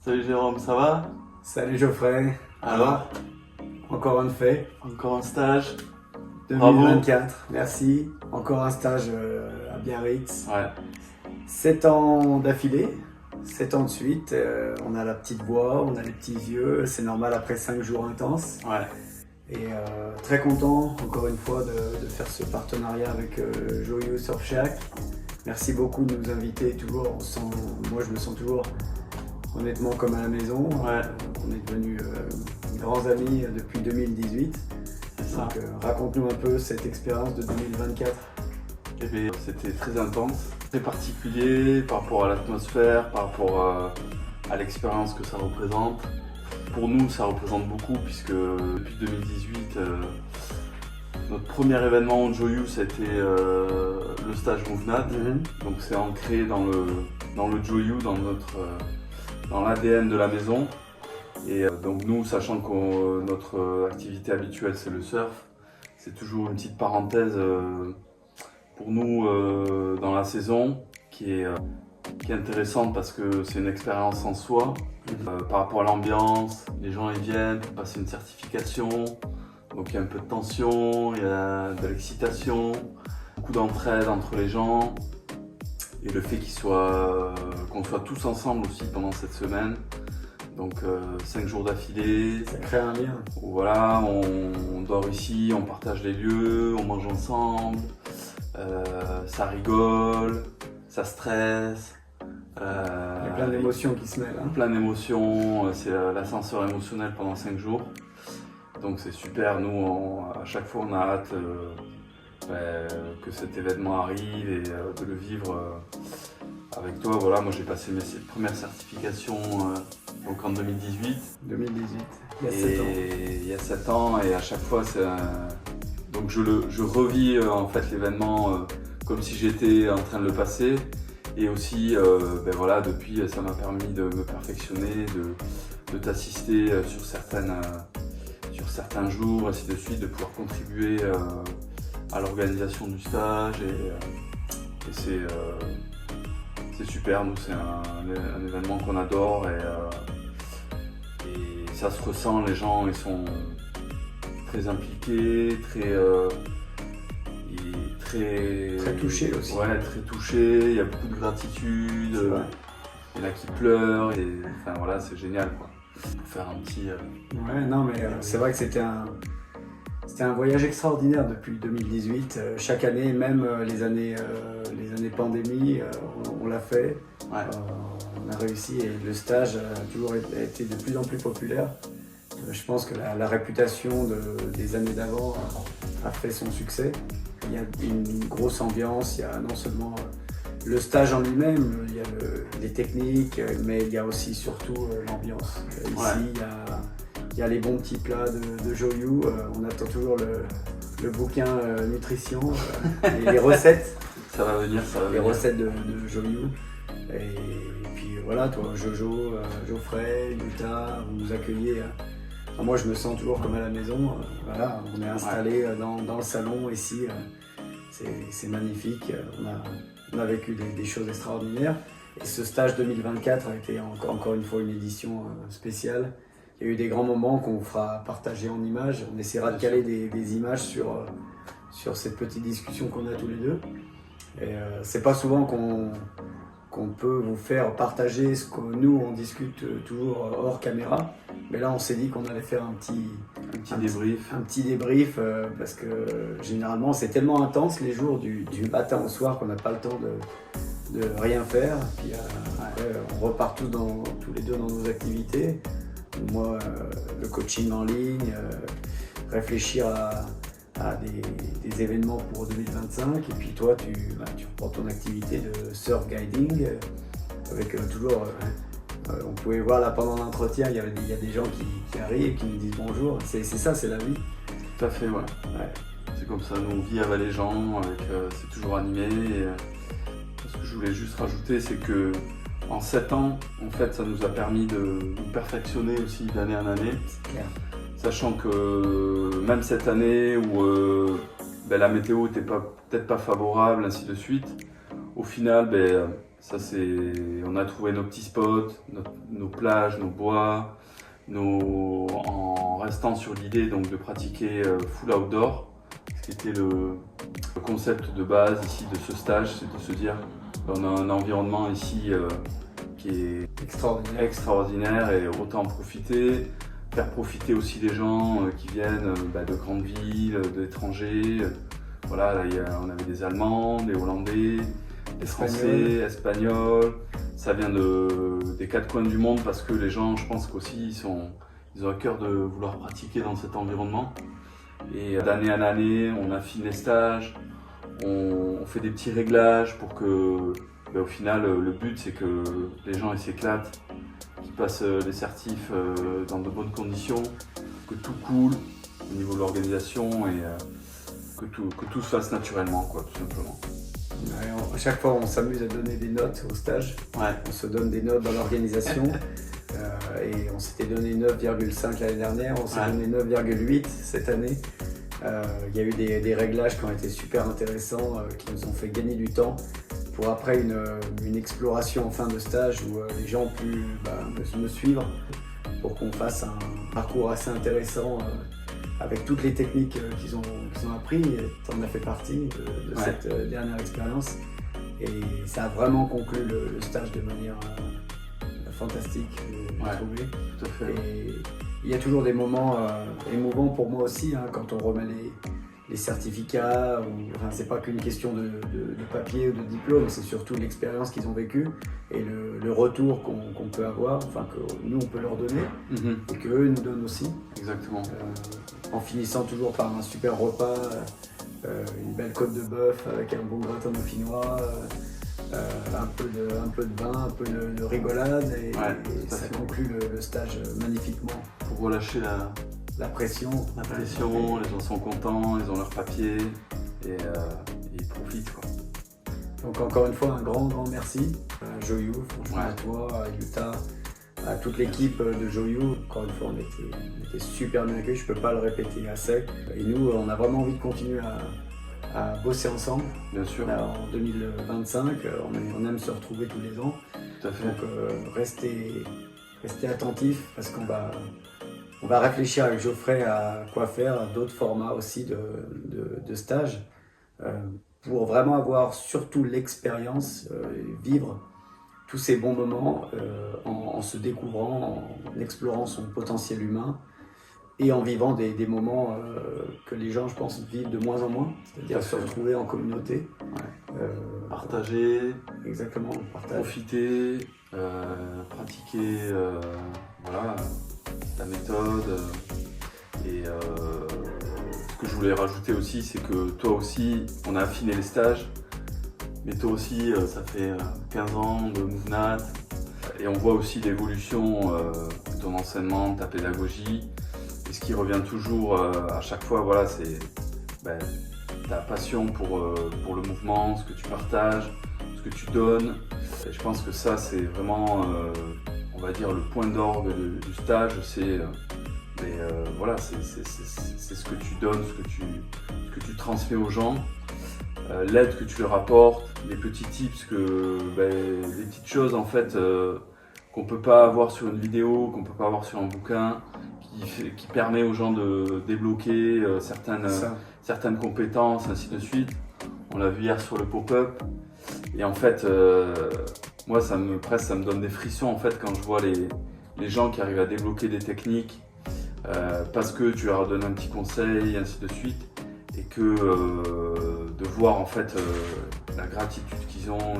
Salut Jérôme, ça va? Salut Geoffrey, Alors, encore un fait, encore un stage? Bravo. 2024, merci, encore un stage à Biarritz, Ouais, 7 ans d'affilée, 7 ans de suite, on a la petite voix, on a les petits yeux, c'est normal après 5 jours intenses, ouais, et très content encore une fois de faire ce partenariat avec Joyeux Surf Shack. Merci beaucoup de nous inviter toujours, moi je me sens toujours honnêtement comme à la maison. ouais, On est devenus grands amis depuis 2018. c'est ça. Donc raconte-nous un peu cette expérience de 2024. Eh bien, c'était très intense, très particulier par rapport à l'atmosphère, par rapport à l'expérience que ça représente. Pour nous, ça représente beaucoup puisque depuis 2018, notre premier événement au Joyeux, ça a été le stage MoveNat. Donc c'est ancré dans le Joyeux, dans l'ADN de la maison. Et donc nous, sachant que notre activité habituelle c'est le surf, c'est toujours une petite parenthèse pour nous dans la saison qui est intéressante parce que c'est une expérience en soi. Par rapport à l'ambiance, les gens ils viennent pour passer une certification, donc il y a un peu de tension, il y a de l'excitation, beaucoup d'entraide entre les gens. Et le fait qu'on soit tous ensemble aussi pendant cette semaine, donc 5 jours d'affilée, Ça crée un lien. où voilà, on dort ici, on partage les lieux, on mange ensemble, ça rigole, ça stresse. Il y a plein d'émotions qui se mêlent. Plein d'émotions, c'est l'ascenseur émotionnel pendant 5 jours. Donc c'est super, nous à chaque fois on a hâte que cet événement arrive et de le vivre avec toi. Voilà, moi j'ai passé mes premières certifications donc en 2018. 2018, il y a 7 ans. Il y a 7 ans et à chaque fois donc je revis en fait l'événement comme si j'étais en train de le passer. Et aussi, voilà, depuis, ça m'a permis de me perfectionner, de t'assister sur certains jours, ainsi de suite, de pouvoir contribuer à l'organisation du stage. Et c'est super, nous, c'est un événement qu'on adore et ça se ressent, les gens, ils sont très impliqués, Très touché aussi. Ouais, très touché, il y a beaucoup de gratitude, il y en a qui pleurent, et enfin voilà, c'est génial quoi. Pour faire un petit. Ouais, non, mais c'est vrai que c'était un voyage extraordinaire depuis 2018. Chaque année, même les années pandémie, on l'a fait. Ouais. On a réussi et le stage a toujours été de plus en plus populaire. Je pense que la réputation des années d'avant a fait son succès. Il y a une grosse ambiance, il y a non seulement le stage en lui-même, il y a les techniques, mais il y a aussi surtout l'ambiance. Ici, Ouais. il y a les bons petits plats de Joyeux. On attend toujours le bouquin nutrition et les recettes. Ça va venir, ça va Les venir. recettes de Joyeux. Et puis voilà, toi, Jojo, Geoffrey, Yuta, vous nous accueillez. Enfin, moi, je me sens toujours comme à la maison. Voilà, on est installé dans le salon ici. C'est magnifique. On a vécu des choses extraordinaires. Et ce stage 2024 a été encore une fois une édition spéciale. Il y a eu des grands moments qu'on fera partager en images. On essaiera de caler des images sur cette petite discussion qu'on a tous les deux. Et c'est pas souvent qu'on peut vous faire partager ce que nous on discute toujours hors caméra. Mais là on s'est dit qu'on allait faire un petit débrief parce que généralement c'est tellement intense les jours du matin au soir qu'on n'a pas le temps de rien faire. Puis après on repart tous les deux dans nos activités. Moi le coaching en ligne, réfléchir à des événements pour 2025 et puis toi tu reprends ton activité de surf guiding avec toujours on pouvait voir là pendant l'entretien il y a des gens qui arrivent et qui nous disent bonjour, c'est ça, c'est la vie. Tout à fait, ouais. C'est comme ça, nous on vit avec les gens, c'est toujours animé. Ce que je voulais juste rajouter, c'est que en 7 ans, en fait, ça nous a permis de nous perfectionner aussi d'année en année. C'est clair. Sachant que même cette année où la météo n'était peut-être pas favorable, ainsi de suite, au final, Ça, on a trouvé nos petits spots, nos plages, nos bois, en restant sur l'idée donc de pratiquer full outdoor. Ce qui était le concept de base ici de ce stage, c'est de se dire on a un environnement ici qui est extraordinaire et autant en profiter, faire profiter aussi des gens qui viennent de grandes villes, d'étrangers. Voilà, là, on avait des Allemands, des Hollandais, des Français, Espagnols. Ça vient des quatre coins du monde parce que les gens, je pense qu'aussi, ils ont à cœur de vouloir pratiquer dans cet environnement. Et d'année en année, on affine les stages, on fait des petits réglages pour que, au final, le but c'est que les gens ils s'éclatent, qu'ils passent les certifs dans de bonnes conditions, que tout coule au niveau de l'organisation et que tout se fasse naturellement, quoi, tout simplement. Ouais, à chaque fois, on s'amuse à donner des notes au stage. Ouais. On se donne des notes dans l'organisation. Et on s'était donné 9,5 l'année dernière, on s'est donné 9,8 cette année. Il y a eu des réglages qui ont été super intéressants, qui nous ont fait gagner du temps pour après une exploration en fin de stage où les gens ont pu me suivre pour qu'on fasse un parcours assez intéressant avec toutes les techniques qu'ils ont appris. Tu en as fait partie de cette dernière expérience et ça a vraiment conclu le stage de manière fantastique, j'ai trouvé. Tout à fait. Et il y a toujours des moments émouvants pour moi aussi, quand on remet les certificats. C'est pas qu'une question de papier ou de diplôme, c'est surtout l'expérience qu'ils ont vécue et le retour qu'on peut avoir, que nous on peut leur donner et qu'eux nous donnent aussi. Exactement. En finissant toujours par un super repas, une belle côte de bœuf avec un bon gratin dauphinois. Un peu de vin, un peu de rigolade et ça conclut le stage magnifiquement. Pour relâcher la pression. Les gens sont contents, ils ont leur papier et ils profitent, quoi. Donc encore une fois un grand merci à Joyou, franchement à toi, à Yuta, à toute l'équipe de Joyou. Encore une fois on était super bien accueillis, je peux pas le répéter assez. Et nous on a vraiment envie de continuer à bosser ensemble. Bien sûr. Là, en 2025, on aime se retrouver tous les ans. Tout à fait. Donc restez attentifs parce qu'on va réfléchir avec Geoffrey à quoi faire, à d'autres formats aussi de stage pour vraiment avoir surtout l'expérience, vivre tous ces bons moments en se découvrant, en explorant son potentiel humain. Et en vivant des moments que les gens, je pense, vivent de moins en moins, c'est-à-dire se retrouver en communauté. Partager, exactement, profiter, pratiquer la méthode. Et ce que je voulais rajouter aussi, c'est que toi aussi, on a affiné les stages, mais toi aussi, ça fait 15 ans de MoveNat. Et on voit aussi l'évolution de ton enseignement, de ta pédagogie. Et ce qui revient toujours à chaque fois, c'est ta passion pour le mouvement, ce que tu partages, ce que tu donnes. Et je pense que ça, c'est vraiment, on va dire, le point d'orgue du stage. C'est ce que tu donnes, ce que tu transmets aux gens, l'aide que tu leur apportes, les petits tips, les petites choses en fait qu'on peut pas avoir sur une vidéo, qu'on peut pas avoir sur un bouquin. Qui permet aux gens de débloquer certaines compétences, ainsi de suite. On l'a vu hier sur le pop-up. Et en fait, moi, ça me donne des frissons en fait, quand je vois les gens qui arrivent à débloquer des techniques parce que tu leur donnes un petit conseil, ainsi de suite. Et que de voir en fait la gratitude qu'ils ont,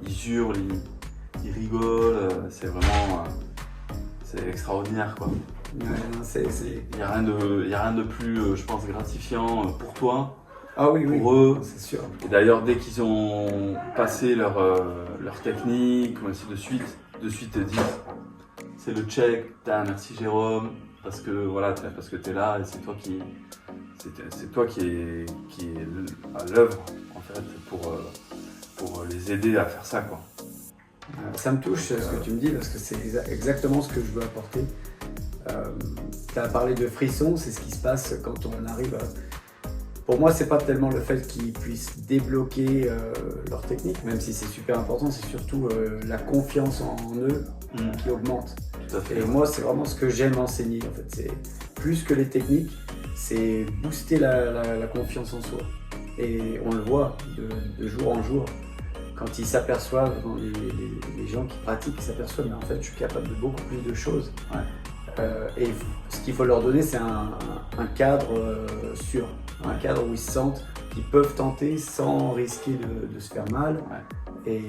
ils hurlent, ils rigolent, c'est vraiment c'est extraordinaire, quoi. Il n'y a rien de plus, je pense, gratifiant pour toi, pour eux. C'est sûr. Et d'ailleurs, dès qu'ils ont passé leur technique, ou ainsi de suite te disent c'est le check, merci Jérôme, parce que tu es là et c'est toi qui est à l'œuvre en fait pour les aider à faire ça, quoi. Ça me touche ce que tu me dis parce que c'est exactement ce que je veux apporter. Tu as parlé de frissons, c'est ce qui se passe quand on arrive Pour moi, c'est pas tellement le fait qu'ils puissent débloquer leur technique, même si c'est super important, c'est surtout la confiance en eux qui augmente. Tout à fait. Et moi, c'est vraiment ce que j'aime enseigner. En fait, c'est plus que les techniques, c'est booster la confiance en soi. Et on le voit de jour en jour. Quand ils s'aperçoivent, les gens qui pratiquent, ils s'aperçoivent, mais en fait, je suis capable de beaucoup plus de choses. Ouais. Et ce qu'il faut leur donner, c'est un cadre sûr, un cadre où ils se sentent qu'ils peuvent tenter sans risquer de se faire mal. Ouais. Et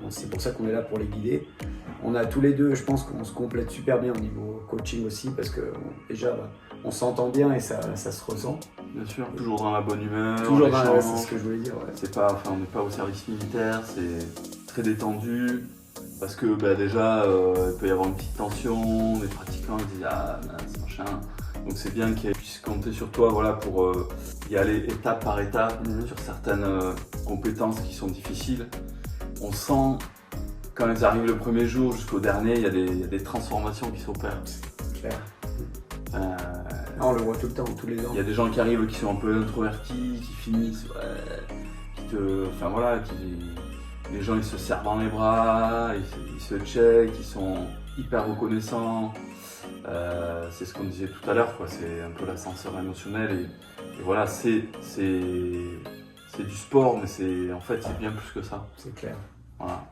c'est pour ça qu'on est là pour les guider. On a tous les deux, je pense qu'on se complète super bien au niveau coaching aussi, parce que déjà, on s'entend bien et ça se ressent. Bien sûr, toujours dans la bonne humeur. Toujours dans la, c'est ce que je voulais dire. Ouais. C'est pas, enfin, on n'est pas au service militaire, c'est très détendu. Parce que déjà, il peut y avoir une petite tension, les pratiquants ils disent ah mince, machin. Donc c'est bien qu'ils puissent compter sur toi voilà, pour y aller étape par étape sur certaines compétences qui sont difficiles. On sent, quand ils arrivent le premier jour jusqu'au dernier, il y a des transformations qui s'opèrent. Clair. On le voit tout le temps, tous les ans. Il y a des gens qui arrivent qui sont un peu introvertis, qui finissent, enfin voilà, les gens ils se serrent dans les bras, ils se checkent, ils sont hyper reconnaissants. C'est ce qu'on disait tout à l'heure, c'est un peu l'ascenseur émotionnel et voilà, c'est du sport, mais en fait c'est bien plus que ça. C'est clair. Voilà.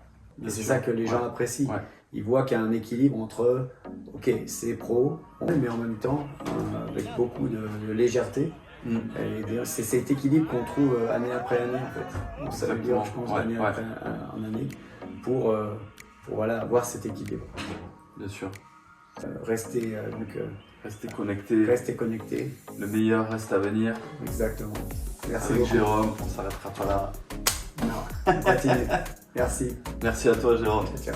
Et c'est ça que les gens apprécient. Ouais. Ils voient qu'il y a un équilibre entre, ok, c'est pro, mais en même temps avec beaucoup de légèreté. Et c'est cet équilibre qu'on trouve année après année en fait. Ça veut dire, je pense, année après année, pour voilà, avoir cet équilibre. Bien sûr. Rester connecté. Rester connecté. Le meilleur reste à venir. Exactement. Merci avec beaucoup. Jérôme, on s'arrêtera pas là. Non, on continue. Merci. Merci à toi Jérôme. Ciao.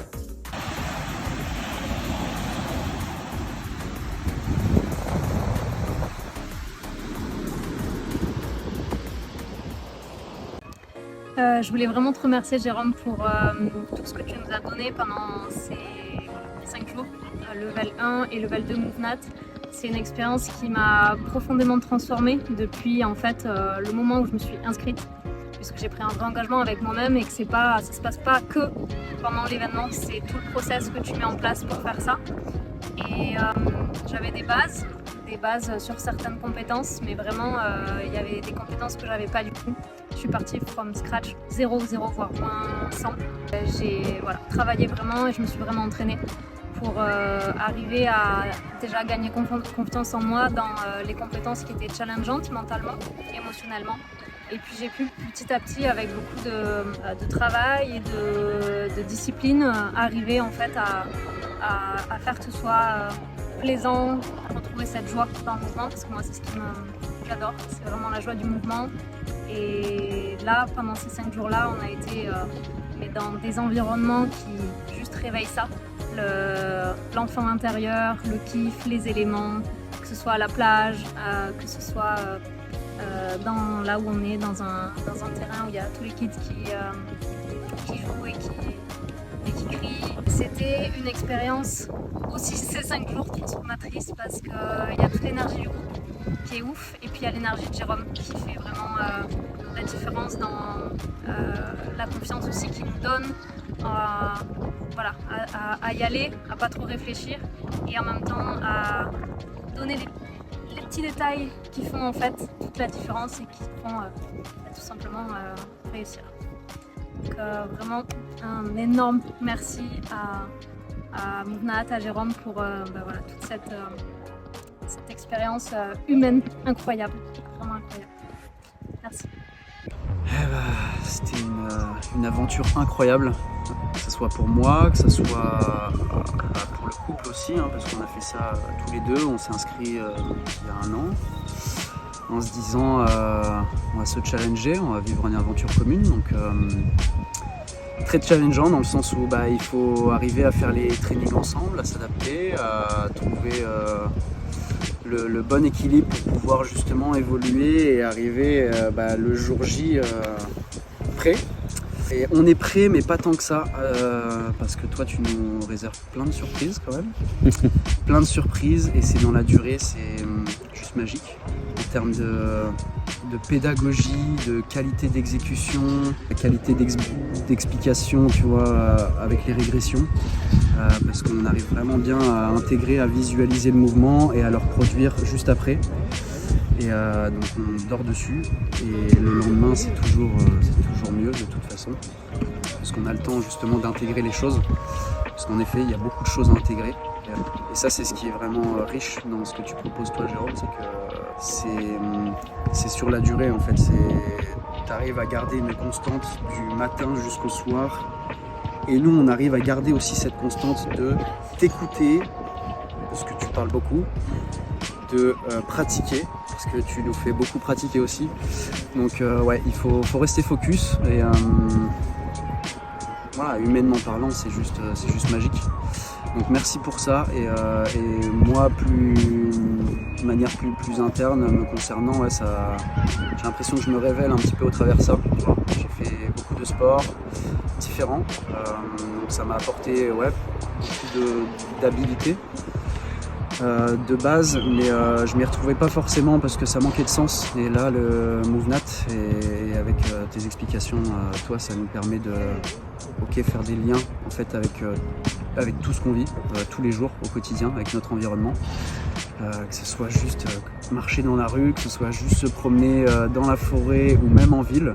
Je voulais vraiment te remercier Jérôme pour tout ce que tu nous as donné pendant ces 5 jours, level 1 et level 2 MoveNat. C'est une expérience qui m'a profondément transformée depuis en fait le moment où je me suis inscrite, puisque j'ai pris un vrai engagement avec moi-même et que ça se passe pas que pendant l'événement, c'est tout le process que tu mets en place pour faire ça. Et j'avais des bases sur certaines compétences, mais vraiment il y avait des compétences que j'avais pas du tout. Je suis partie from scratch, 0, voire moins 100. J'ai travaillé vraiment et je me suis vraiment entraînée pour arriver à déjà gagner confiance en moi dans les compétences qui étaient challengeantes mentalement, émotionnellement. Et puis j'ai pu petit à petit, avec beaucoup de travail et de discipline, arriver en fait à faire que ce soit plaisant, retrouver cette joie dans le mouvement, parce que moi c'est ce que j'adore, c'est vraiment la joie du mouvement. Et là, pendant ces 5 jours-là, on a été dans des environnements qui juste réveillent ça, l'enfant intérieur, le kiff, les éléments, que ce soit à la plage, que ce soit là où on est, dans un terrain où il y a tous les kids qui jouent et qui crient. C'était une expérience aussi, ces 5 jours, transformatrice, parce qu'il y a toute l'énergie du groupe qui est ouf, et puis il y a l'énergie de Jérôme qui fait vraiment la différence dans la confiance aussi qu'il nous donne, à y aller, à pas trop réfléchir, et en même temps à donner les petits détails qui font en fait toute la différence et qui font tout simplement réussir. Donc vraiment un énorme merci à MoveNat, à Jérôme pour toute cette expérience humaine incroyable, vraiment incroyable. Merci. C'était une aventure incroyable, que ce soit pour moi, que ce soit pour le couple aussi, parce qu'on a fait ça tous les deux. On s'est inscrits il y a 1 an en se disant on va se challenger, on va vivre une aventure commune. Donc très challengeant dans le sens où il faut arriver à faire les trainings ensemble, à s'adapter, à trouver le bon équilibre pour pouvoir justement évoluer et arriver le jour J prêt. Et on est prêt, mais pas tant que ça, parce que toi tu nous réserves plein de surprises quand même. Plein de surprises, et c'est dans la durée, je juste magique en termes de pédagogie, de qualité d'exécution, de qualité d'explication, tu vois, avec les régressions, parce qu'on arrive vraiment bien à intégrer, à visualiser le mouvement et à le reproduire juste après. Et donc on dort dessus et le lendemain c'est toujours mieux de toute façon, parce qu'on a le temps justement d'intégrer les choses, parce qu'en effet il y a beaucoup de choses à intégrer. Et ça, c'est ce qui est vraiment riche dans ce que tu proposes toi, Jérôme, c'est que c'est sur la durée en fait. Tu arrives à garder une constante du matin jusqu'au soir. Et nous, on arrive à garder aussi cette constante de t'écouter, parce que tu parles beaucoup, de pratiquer, parce que tu nous fais beaucoup pratiquer aussi. Donc ouais, il faut rester focus. Et voilà, humainement parlant, c'est juste magique. Donc merci pour ça, et moi de manière plus interne me concernant, ouais, j'ai l'impression que je me révèle un petit peu au travers de ça. J'ai fait beaucoup de sports différents, donc ça m'a apporté beaucoup d'habilité de base, mais je m'y retrouvais pas forcément parce que ça manquait de sens. Et là le MoveNat et avec tes explications, toi, ça nous permet de faire des liens en fait avec tout ce qu'on vit tous les jours au quotidien, avec notre environnement, que ce soit juste marcher dans la rue, que ce soit juste se promener dans la forêt ou même en ville,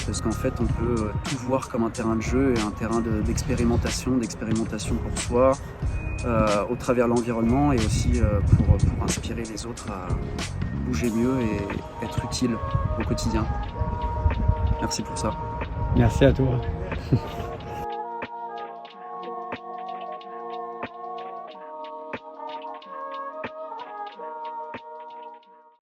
parce qu'en fait on peut tout voir comme un terrain de jeu et un terrain d'expérimentation pour soi, au travers de l'environnement, et aussi pour inspirer les autres à bouger mieux et être utile au quotidien. Merci pour ça. Merci à toi.